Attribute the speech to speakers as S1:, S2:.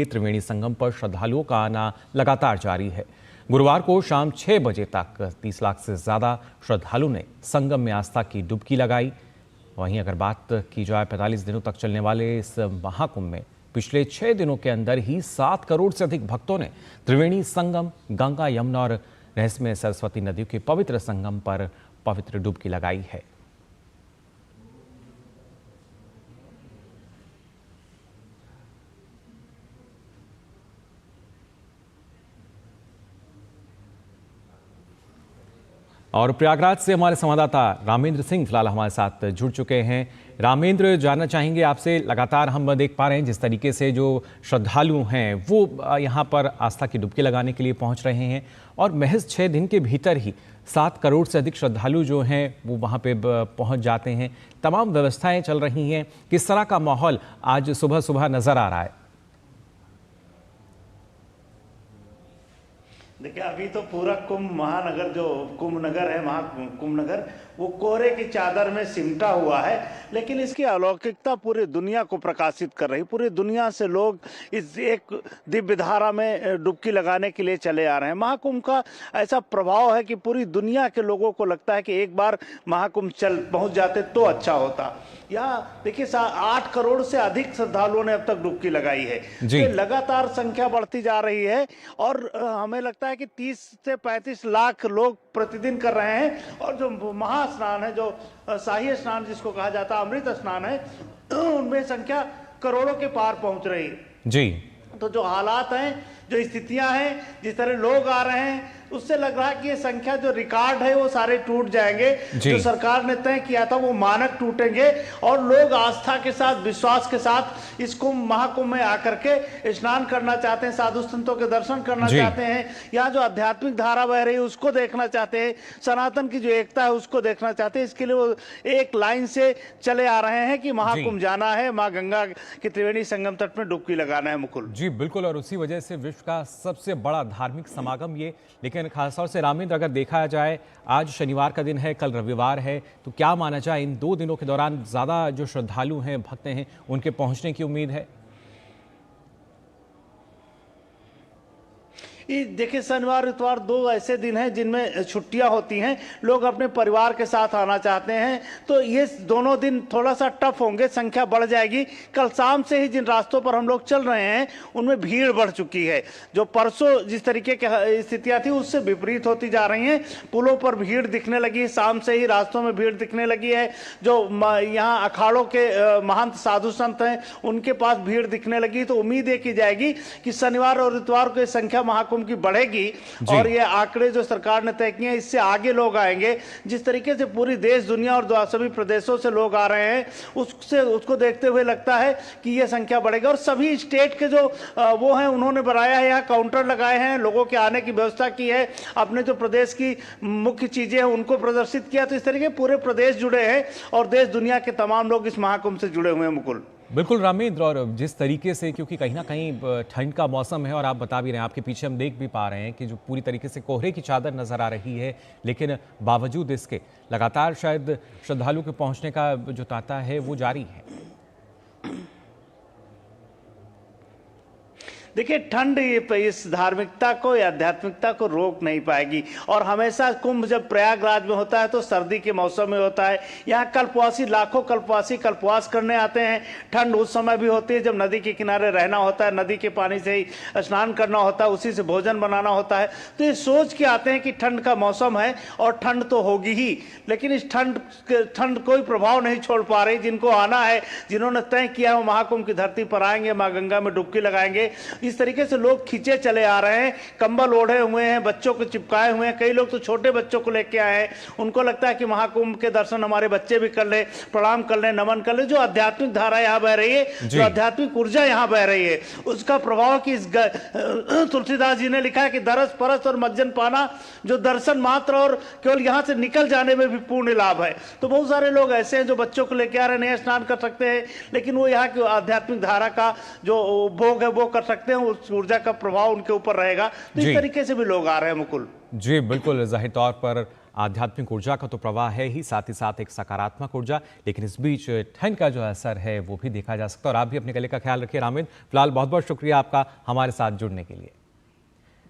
S1: त्रिवेणी संगम पर श्रद्धालुओं का आना लगातार जारी है। गुरुवार को शाम 6 बजे तक 30 लाख से ज्यादा श्रद्धालु ने संगम में आस्था की डुबकी लगाई। वहीं अगर बात की जाए 45 दिनों तक चलने वाले इस महाकुंभ में पिछले 6 दिनों के अंदर ही 7 करोड़ से अधिक भक्तों ने त्रिवेणी संगम, गंगा, यमुना और रहस्यमय सरस्वती नदियों के पवित्र संगम पर पवित्र डुबकी लगाई है। और प्रयागराज से हमारे संवाददाता रामेंद्र सिंह फिलहाल हमारे साथ जुड़ चुके हैं। रामेंद्र, जानना चाहेंगे आपसे, लगातार हम देख पा रहे हैं जिस तरीके से जो श्रद्धालु हैं वो यहाँ पर आस्था की डुबकी लगाने के लिए पहुँच रहे हैं और महज 6 दिन के भीतर ही 7 करोड़ से अधिक श्रद्धालु जो हैं वो वहाँ पे पहुँच जाते हैं। तमाम व्यवस्थाएं चल रही हैं। किस तरह का माहौल आज सुबह सुबह नजर आ रहा है?
S2: देखिए, अभी तो पूरा कुंभ महानगर, जो कुंभ नगर है, महाकुंभ नगर, वो कोहरे की चादर में सिमटा हुआ है। लेकिन इसकी अलौकिकता पूरी दुनिया को प्रकाशित कर रही। पूरी दुनिया से लोग इस एक दिव्य धारा में डुबकी लगाने के लिए चले आ रहे हैं। महाकुंभ का ऐसा प्रभाव है कि पूरी दुनिया के लोगों को लगता है कि एक बार महाकुंभ पहुंच जाते तो अच्छा होता। यहाँ देखिए 8 करोड़ से अधिक श्रद्धालुओं ने अब तक डुबकी लगाई है। तो लगातार संख्या बढ़ती जा रही है और हमें लगता है कि 30 से 35 लाख लोग प्रतिदिन कर रहे हैं। और जो महास्नान है, जो शाही स्नान जिसको कहा जाता है, अमृत स्नान है, उनमें संख्या करोड़ों के पार पहुंच रही है।
S1: जी,
S2: तो जो हालात हैं, जो स्थितियां हैं, जिस तरह लोग आ रहे हैं, उससे लग रहा है कि ये संख्या, जो रिकॉर्ड है, वो सारे टूट जाएंगे। जो सरकार ने तय किया था वो मानक टूटेंगे और लोग आस्था के साथ, विश्वास के साथ इस महाकुंभ में आकर के स्नान करना चाहते हैं, साधु संतों के दर्शन करना चाहते हैं, यहाँ जो आध्यात्मिक धारा बह रही है उसको देखना चाहते हैं, सनातन की जो एकता है उसको देखना चाहते हैं। इसके लिए वो एक लाइन से चले आ रहे हैं कि महाकुंभ जाना है, माँ गंगा के त्रिवेणी संगम तट में डुबकी लगाना है। मुकुल
S1: जी बिल्कुल, और उसी वजह से विश्व का सबसे बड़ा धार्मिक समागम ये। लेकिन खासतौर से रामेंद्र, अगर देखा जाए आज शनिवार का दिन है, कल रविवार है, तो क्या माना जाए इन 2 दिनों के दौरान ज्यादा जो श्रद्धालु हैं, भक्त हैं, उनके पहुंचने की उम्मीद है?
S2: देखिए, शनिवार इतवार 2 ऐसे दिन हैं जिनमें छुट्टियां होती हैं, लोग अपने परिवार के साथ आना चाहते हैं, तो ये दोनों दिन थोड़ा सा टफ होंगे, संख्या बढ़ जाएगी। कल शाम से ही जिन रास्तों पर हम लोग चल रहे हैं उनमें भीड़ बढ़ चुकी है। जो परसों जिस तरीके की स्थितियां थी उससे विपरीत होती जा रही हैं। पुलों पर भीड़ दिखने लगी, शाम से ही रास्तों में भीड़ दिखने लगी है। जो यहाँ अखाड़ों के महंत साधु संत हैं उनके पास भीड़ दिखने लगी। तो उम्मीद ये की जाएगी कि शनिवार और इतवार को संख्या महाकुंभ की बढ़ेगी और ये आंकड़े जो सरकार ने तय किए हैं इससे आगे लोग आएंगे। जिस तरीके से पूरी देश दुनिया और सभी प्रदेशों से लोग आ रहे हैं उसको देखते हुए लगता है कि ये संख्या बढ़ेगी। और सभी स्टेट के जो वो हैं उन्होंने बनाया है, यहाँ काउंटर लगाए हैं, लोगों के आने की व्यवस्था की है, अपने जो प्रदेश की मुख्य चीजें हैं उनको प्रदर्शित किया। तो इस तरीके पूरे प्रदेश जुड़े हैं और देश दुनिया के तमाम लोग इस महाकुंभ से जुड़े हुए हैं। मुकुल
S1: बिल्कुल रामेंद्र, और जिस तरीके से, क्योंकि कहीं ना कहीं ठंड का मौसम है और आप बता भी रहे हैं, आपके पीछे हम देख भी पा रहे हैं कि जो पूरी तरीके से कोहरे की चादर नजर आ रही है, लेकिन बावजूद इसके लगातार शायद श्रद्धालु के पहुंचने का जो तांता है वो जारी है।
S2: देखिए, ठंड इस धार्मिकता को या आध्यात्मिकता को रोक नहीं पाएगी। और हमेशा कुंभ जब प्रयागराज में होता है तो सर्दी के मौसम में होता है। यहाँ कल्पवासी, लाखों कल्पवासी कल्पवास करने आते हैं। ठंड उस समय भी होती है जब नदी के किनारे रहना होता है, नदी के पानी से ही स्नान करना होता है, उसी से भोजन बनाना होता है। तो ये सोच के आते हैं कि ठंड का मौसम है और ठंड तो होगी ही, लेकिन इस ठंड कोई प्रभाव नहीं छोड़ पा रही। जिनको आना है, जिन्होंने तय किया है वो महाकुंभ की धरती पर आएंगे, माँ गंगा में डुबकी लगाएंगे। इस तरीके से लोग खींचे चले आ रहे हैं, कंबल ओढ़े हुए हैं, बच्चों को चिपकाए हुए हैं। कई लोग तो छोटे बच्चों को लेके आए हैं, उनको लगता है कि महाकुंभ के दर्शन हमारे बच्चे भी कर ले, प्रणाम कर ले, नमन कर ले। जो आध्यात्मिक धारा यहाँ बह रही है, जो आध्यात्मिक ऊर्जा यहाँ बह रही है, उसका प्रभाव कि तुलसीदास जी ने लिखा है कि दरस परस और मज्जन पाना, जो दर्शन मात्र और केवल यहाँ से निकल जाने में भी पूर्ण लाभ है। तो बहुत सारे लोग ऐसे हैं जो बच्चों को लेके आ रहे हैं, नया स्नान कर सकते हैं, लेकिन वो यहाँ की आध्यात्मिक धारा का जो भोग है वो कर सकते हैं, उस ऊर्जा का प्रभाव उनके ऊपर रहेगा। तो इस तरीके से भी लोग आ रहे हैं। मुकुल
S1: जी बिल्कुल, जाहिर तौर पर आध्यात्मिक ऊर्जा का तो प्रवाह है ही, साथ ही साथ एक सकारात्मक ऊर्जा, लेकिन इस बीच ठंड का जो असर है वो भी देखा जा सकता है। और आप भी अपने गले का ख्याल रखिए। रामेंद्र, फिलहाल बहुत बहुत शुक्रिया आपका हमारे साथ जुड़ने के लिए।